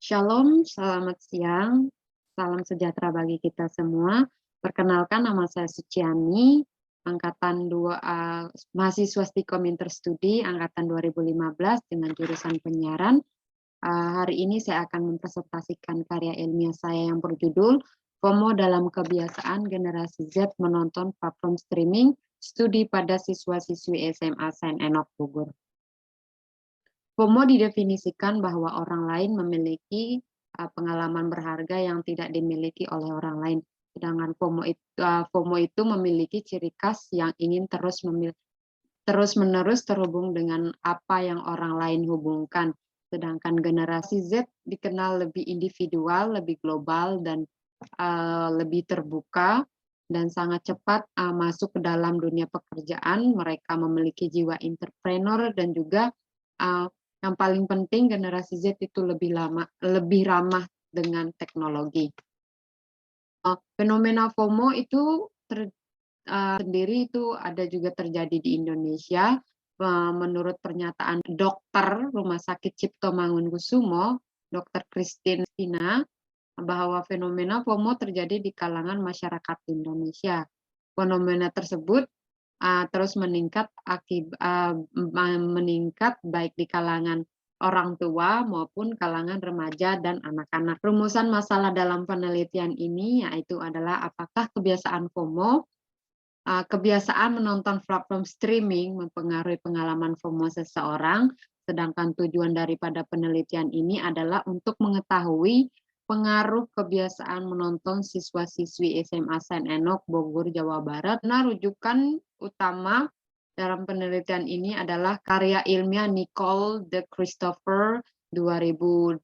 Shalom, selamat siang, salam sejahtera bagi kita semua. Perkenalkan nama saya Suciani, angkatan 2 mahasiswa Stikom Interstudi angkatan 2015 dengan jurusan penyiaran. Hari ini saya akan mempresentasikan karya ilmiah saya yang berjudul FOMO dalam Kebiasaan Generasi Z Menonton Platform Streaming, Studi pada Siswa-siswi SMA Saint Enoch Bogor. FOMO didefinisikan bahwa orang lain memiliki pengalaman berharga yang tidak dimiliki oleh orang lain. Sedangkan FOMO itu memiliki ciri khas yang ingin terus-menerus terhubung dengan apa yang orang lain hubungkan. Sedangkan generasi Z dikenal lebih individual, lebih global, dan lebih terbuka, dan sangat cepat masuk ke dalam dunia pekerjaan. Mereka memiliki jiwa entrepreneur dan juga yang paling penting generasi Z itu lebih ramah dengan teknologi. Fenomena FOMO itu sendiri itu ada juga terjadi di Indonesia. Menurut pernyataan dokter Rumah Sakit Cipto Mangunkusumo, Dr. Christina, bahwa fenomena FOMO terjadi di kalangan masyarakat Indonesia. Fenomena tersebut terus meningkat baik di kalangan orang tua maupun kalangan remaja dan anak-anak. Rumusan masalah dalam penelitian ini yaitu adalah apakah kebiasaan FOMO, kebiasaan menonton platform streaming mempengaruhi pengalaman FOMO seseorang, sedangkan tujuan daripada penelitian ini adalah untuk mengetahui pengaruh kebiasaan menonton siswa-siswi SMA Saint Enoch Bogor, Jawa Barat. Nah, rujukan utama dalam penelitian ini adalah karya ilmiah Nicole de Christopher 2018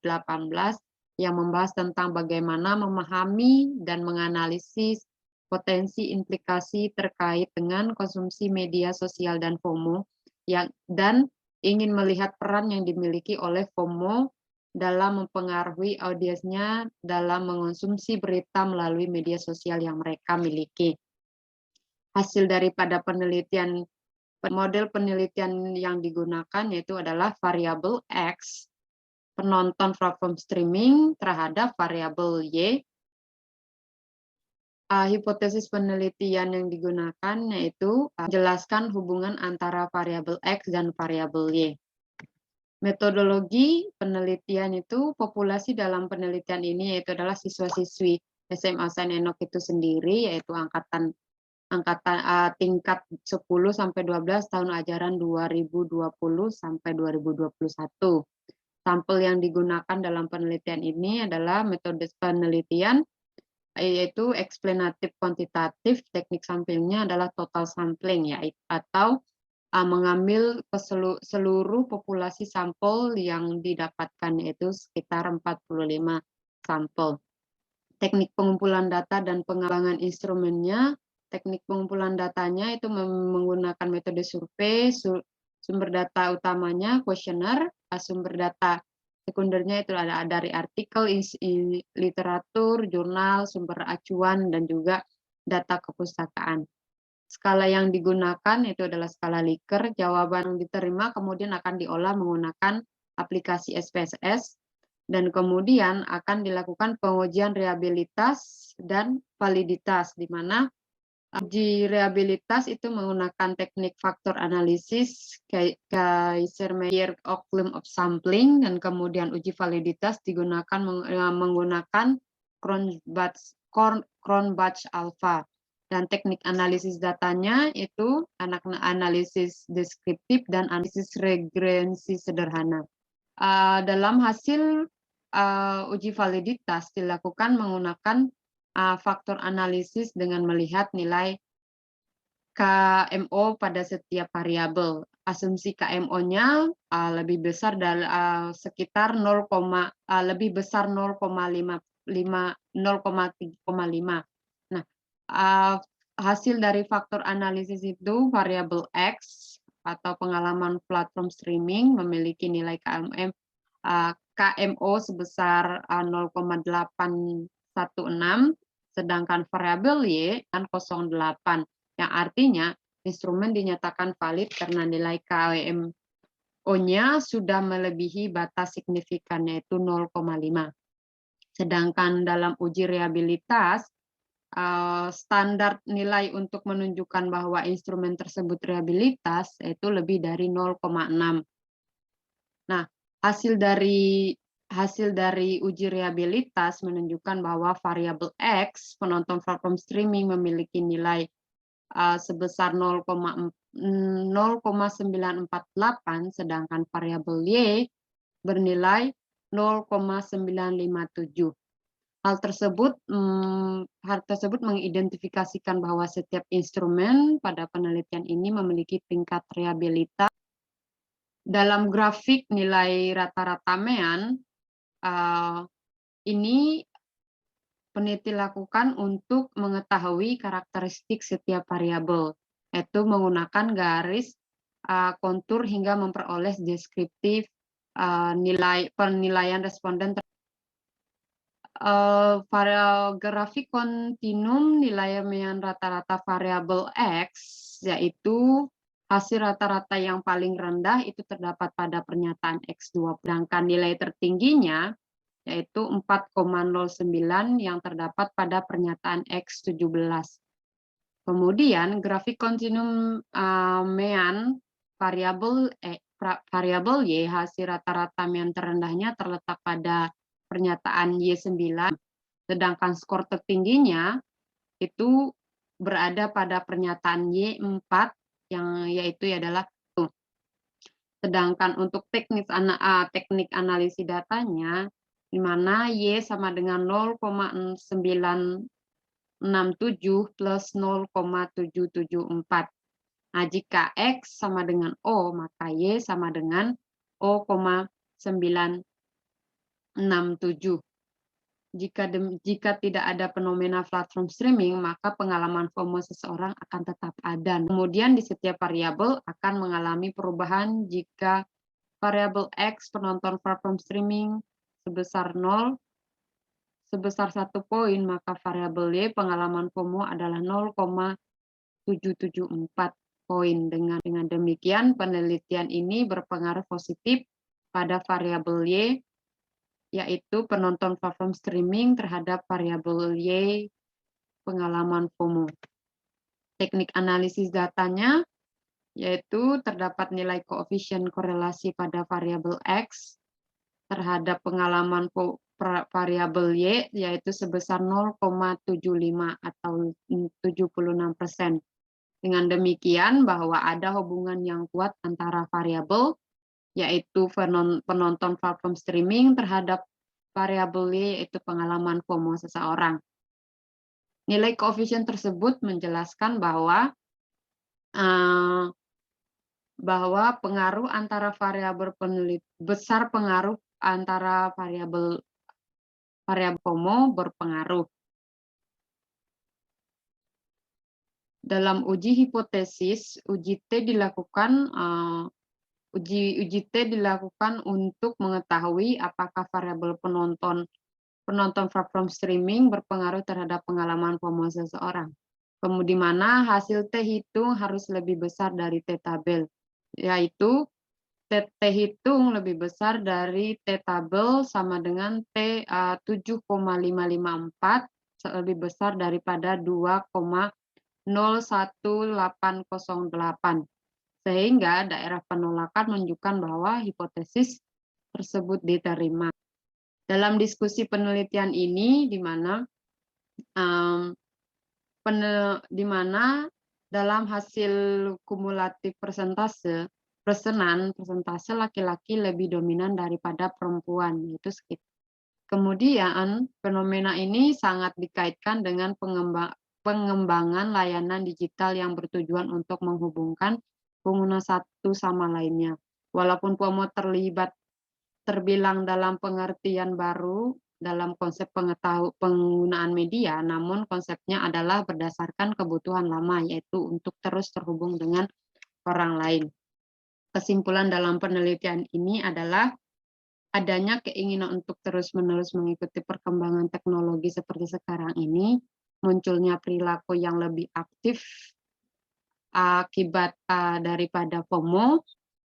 yang membahas tentang bagaimana memahami dan menganalisis potensi implikasi terkait dengan konsumsi media sosial dan FOMO dan ingin melihat peran yang dimiliki oleh FOMO dalam mempengaruhi audiensnya dalam mengonsumsi berita melalui media sosial yang mereka miliki. Hasil daripada model penelitian yang digunakan yaitu adalah variabel X, penonton platform streaming terhadap variabel Y. Hipotesis penelitian yang digunakan yaitu jelaskan hubungan antara variabel X dan variabel Y. Metodologi penelitian itu, populasi dalam penelitian ini yaitu adalah siswa-siswi SMA Saint Enoch itu sendiri, yaitu tingkat 10 sampai 12 tahun ajaran 2020 sampai 2021. Sampel yang digunakan dalam penelitian ini adalah metode penelitian yaitu eksplanatif kuantitatif. Teknik sampelnya adalah total sampling atau mengambil seluruh populasi sampel yang didapatkan, yaitu sekitar 45 sampel. Teknik pengumpulan data dan pengembangan instrumennya, teknik pengumpulan datanya itu menggunakan metode survei. Sumber data utamanya kuesioner, sumber data sekundernya itu ada dari artikel, literatur, jurnal, sumber acuan, dan juga data kepustakaan. Skala yang digunakan itu adalah skala Likert. Jawaban yang diterima kemudian akan diolah menggunakan aplikasi SPSS, dan kemudian akan dilakukan pengujian reliabilitas dan validitas, di mana uji reliabilitas itu menggunakan teknik faktor analisis, Kaiser-Meyer-Occlum of sampling, dan kemudian uji validitas digunakan menggunakan Cronbach alpha. Dan teknik analisis datanya itu analisis deskriptif dan analisis regressi sederhana. Dalam hasil uji validitas dilakukan menggunakan faktor analisis dengan melihat nilai KMO pada setiap variabel. Asumsi KMO-nya lebih besar dari sekitar lebih besar 0,5. Nah, hasil dari faktor analisis itu variabel X atau pengalaman platform streaming memiliki nilai KMO sebesar 0,816, sedangkan variabel Y kan 0,8, yang artinya instrumen dinyatakan valid karena nilai KMO O-nya sudah melebihi batas signifikan, yaitu 0,5. Sedangkan dalam uji rehabilitas, standar nilai untuk menunjukkan bahwa instrumen tersebut rehabilitas yaitu lebih dari 0,6. Nah, hasil dari uji rehabilitas menunjukkan bahwa variabel X, penonton platform streaming memiliki nilai sebesar 0,948, sedangkan variabel Y bernilai 0,957. Hal tersebut mengidentifikasikan bahwa setiap instrumen pada penelitian ini memiliki tingkat rehabilitas. Dalam grafik nilai rata-rata mean, ini peneliti lakukan untuk mengetahui karakteristik setiap variabel, yaitu menggunakan garis kontur hingga memperoleh deskriptif penilaian responden. Grafik kontinum nilai mean rata-rata variabel X, yaitu hasil rata-rata yang paling rendah itu terdapat pada pernyataan X20, sedangkan nilai tertingginya yaitu 4,09 yang terdapat pada pernyataan X17. Kemudian grafik kontinum mean variabel Y, hasil rata-rata mean terendahnya terletak pada pernyataan Y9, sedangkan skor tertingginya itu berada pada pernyataan Y4 yang yaitu adalah tuh. Sedangkan untuk teknik analisis datanya, di mana Y sama dengan 0,967 plus 0,774. Nah, jika X sama dengan O, maka Y sama dengan O,967. Jika tidak ada fenomena platform streaming, maka pengalaman FOMO seseorang akan tetap ada. Kemudian di setiap variabel akan mengalami perubahan. Jika variabel X penonton platform streaming sebesar 0, sebesar 1 poin, maka variabel Y pengalaman FOMO adalah 0,774 poin. Dengan demikian, penelitian ini berpengaruh positif pada variabel Y, yaitu penonton platform streaming terhadap variabel Y pengalaman FOMO. Teknik analisis datanya yaitu terdapat nilai koefisien korelasi pada variabel X terhadap pengalaman variabel Y, yaitu sebesar 0,75 atau 76%. Dengan demikian bahwa ada hubungan yang kuat antara variabel, yaitu penonton platform streaming terhadap variabel Y, yaitu pengalaman FOMO seseorang. Nilai koefisien tersebut menjelaskan bahwa pengaruh antara variabel besar pengaruh antara variabel FOMO berpengaruh. Dalam uji hipotesis, uji T dilakukan untuk mengetahui apakah variabel penonton platform streaming berpengaruh terhadap pengalaman FOMO seseorang. Kemudian mana hasil T hitung harus lebih besar dari T tabel, yaitu T hitung lebih besar dari T tabel sama dengan T 7,554 lebih besar daripada 2,01808, sehingga daerah penolakan menunjukkan bahwa hipotesis tersebut diterima. Dalam diskusi penelitian ini, di mana dalam hasil kumulatif persentase laki-laki lebih dominan daripada perempuan, yaitu sekitar. Kemudian fenomena ini sangat dikaitkan dengan pengembangan layanan digital yang bertujuan untuk menghubungkan pengguna satu sama lainnya. Walaupun FOMO terbilang dalam pengertian baru dalam konsep penggunaan media, namun konsepnya adalah berdasarkan kebutuhan lama, yaitu untuk terus terhubung dengan orang lain. Kesimpulan dalam penelitian ini adalah adanya keinginan untuk terus-menerus mengikuti perkembangan teknologi seperti sekarang ini, munculnya perilaku yang lebih aktif akibat daripada FOMO,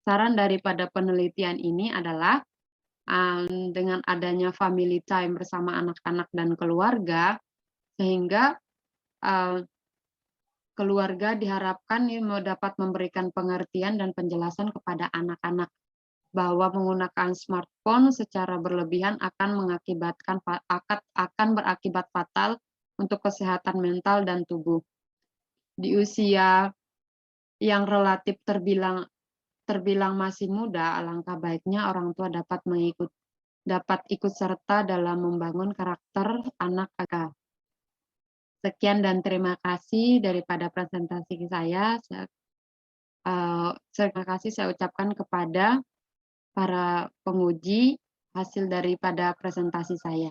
Saran daripada penelitian ini adalah, dengan adanya family time bersama anak-anak dan keluarga, sehingga, eee, keluarga diharapkan nih dapat memberikan pengertian dan penjelasan kepada anak-anak bahwa menggunakan smartphone secara berlebihan akan mengakibatkan akan berakibat fatal untuk kesehatan mental dan tubuh. Di usia yang relatif terbilang terbilang masih muda, alangkah baiknya orang tua dapat ikut serta dalam membangun karakter anak agar. Sekian dan terima kasih daripada presentasi saya. Terima kasih saya ucapkan kepada para penguji hasil daripada presentasi saya.